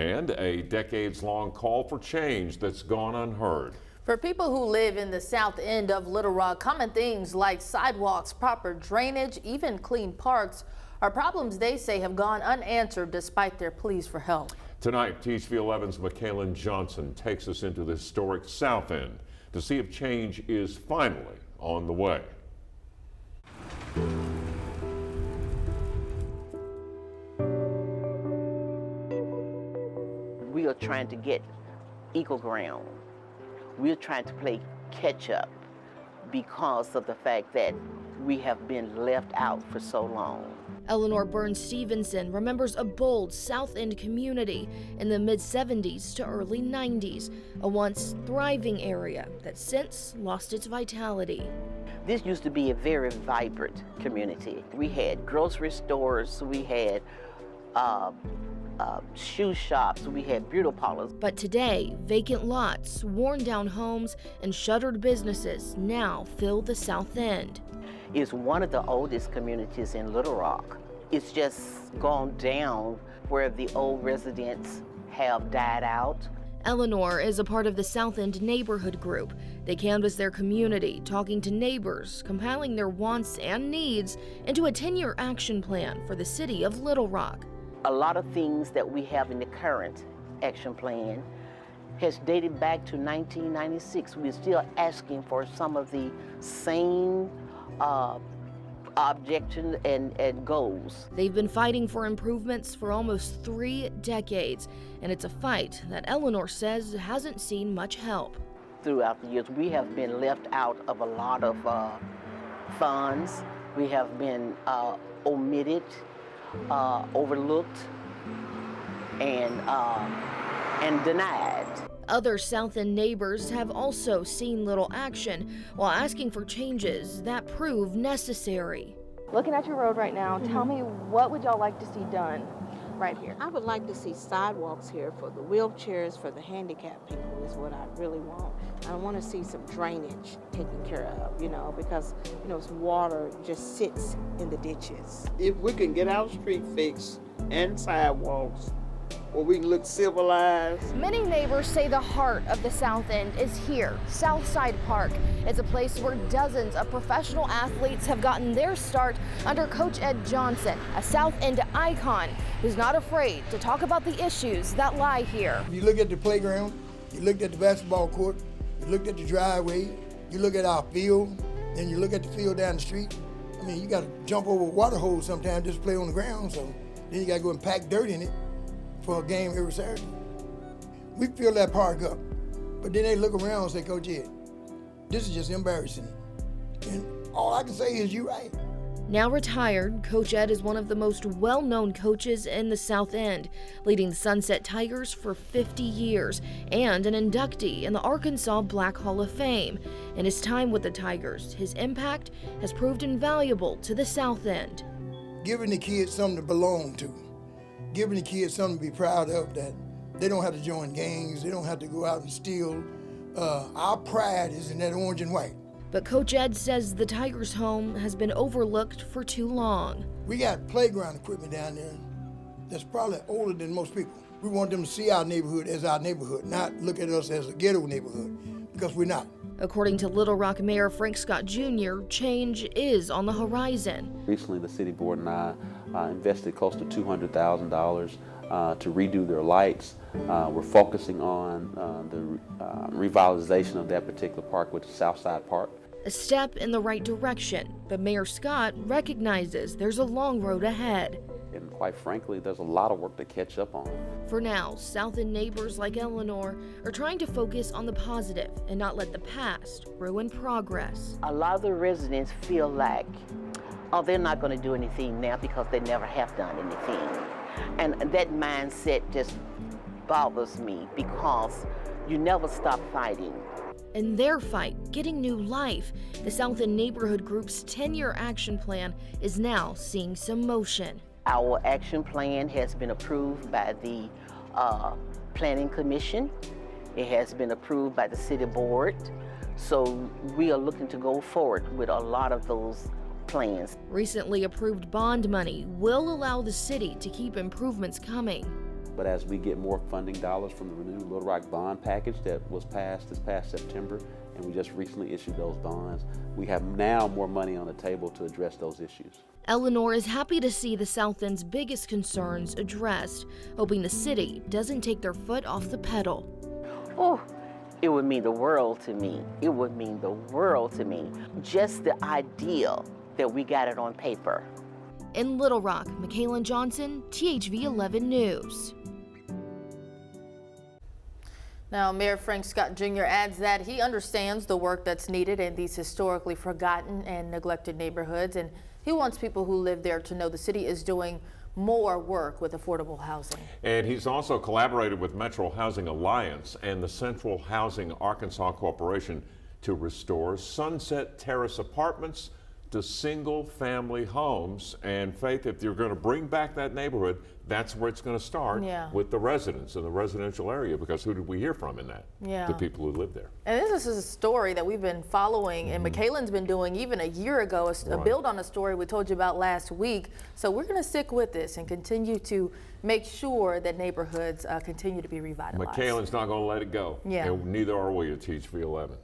And a decades-long call for change that's gone unheard. For people who live in the south end of Little Rock, common things like sidewalks, proper drainage, even clean parks are problems they say have gone unanswered despite their pleas for help. Tonight, TV 11's Michaelan Johnson takes us into the historic South End to see if change is finally on the way. We are trying to get equal ground. We're trying to play catch up because of the fact that we have been left out for so long. Eleanor Burns Stevenson remembers a bold South End community in the mid-70s to early 90s, a once thriving area that since lost its vitality. This used to be a very vibrant community. We had grocery stores, we had shoe shops, we had beauty parlors. But today, vacant lots, worn down homes, and shuttered businesses now fill the South End. It's one of the oldest communities in Little Rock. It's just gone down where the old residents have died out. Eleanor is a part of the South End neighborhood group. They canvass their community, talking to neighbors, compiling their wants and needs into a 10-year action plan for the city of Little Rock. A lot of things that we have in the current action plan has dated back to 1996. We're still asking for some of the same objections and goals. They've been fighting for improvements for almost 3 decades, and it's a fight that Eleanor says hasn't seen much help. Throughout the years, we have been left out of a lot of funds. We have been omitted, overlooked, and denied. Other South End neighbors have also seen little action while asking for changes that prove necessary. Looking at your road right now, tell me, what would y'all like to see done right here? I would like to see sidewalks here for the wheelchairs, for the handicapped people is what I really want. I want to see some drainage taken care of, because, water just sits in the ditches. If we can get our street fixed and sidewalks, where we can look civilized. Many neighbors say the heart of the South End is here. Southside Park is a place where dozens of professional athletes have gotten their start under Coach Ed Johnson, a South End icon who's not afraid to talk about the issues that lie here. You look at the playground, you looked at the basketball court, you looked at the driveway, you look at our field, and you look at the field down the street. I mean, you got to jump over a water hose sometimes just to play on the ground, so then you got to go and pack dirt in it for a game every Saturday. We fill that park up, but then they look around and say, Coach Ed, this is just embarrassing. And all I can say is you're right. Now retired, Coach Ed is one of the most well-known coaches in the South End, leading the Sunset Tigers for 50 years and an inductee in the Arkansas Black Hall of Fame. In his time with the Tigers, his impact has proved invaluable to the South End. Giving the kids something to belong to, giving the kids something to be proud of, that they don't have to join gangs, they don't have to go out and steal. Our pride is in that orange and white. But Coach Ed says the Tigers' home has been overlooked for too long. We got playground equipment down there that's probably older than most people. We want them to see our neighborhood as our neighborhood, not look at us as a ghetto neighborhood, because we're not. According to Little Rock Mayor Frank Scott Jr., change is on the horizon. Recently, the city board and I invested close to $200,000 to redo their lights. We're focusing on the revitalization of that particular park, which is Southside Park. A step in the right direction, but Mayor Scott recognizes there's a long road ahead. And quite frankly, there's a lot of work to catch up on. For now, South End neighbors like Eleanor are trying to focus on the positive and not let the past ruin progress. A lot of the residents feel like, oh, they're not going to do anything now because they never have done anything. And that mindset just bothers me because you never stop fighting. In their fight, getting new life, the South End Neighborhood Group's 10-year action plan is now seeing some motion. Our action plan has been approved by the Planning Commission. It has been approved by the City Board. So we are looking to go forward with a lot of those plans. Recently approved bond money will allow the city to keep improvements coming. But as we get more funding dollars from the new Little Rock bond package that was passed this past September, and we just recently issued those bonds, we have now more money on the table to address those issues. Eleanor is happy to see the South End's biggest concerns addressed, hoping the city doesn't take their foot off the pedal. Oh, it would mean the world to me. It would mean the world to me. Just the idea that we got it on paper. In Little Rock, Michaela Johnson, THV 11 News. Now, Mayor Frank Scott Jr. adds that he understands the work that's needed in these historically forgotten and neglected neighborhoods, and he wants people who live there to know the city is doing more work with affordable housing. And he's also collaborated with Metro Housing Alliance and the Central Housing Arkansas Corporation to restore Sunset Terrace apartments to single-family homes. And Faith, if you're going to bring back that neighborhood, that's where it's going to start, with the residents in the residential area, because who did we hear from in that? The people who live there. And this is a story that we've been following, and Michaela's been doing even a year ago, a build on a story we told you about last week. So we're going to stick with this and continue to make sure that neighborhoods continue to be revitalized. Michaela's not going to let it go. And neither are we at THV 11.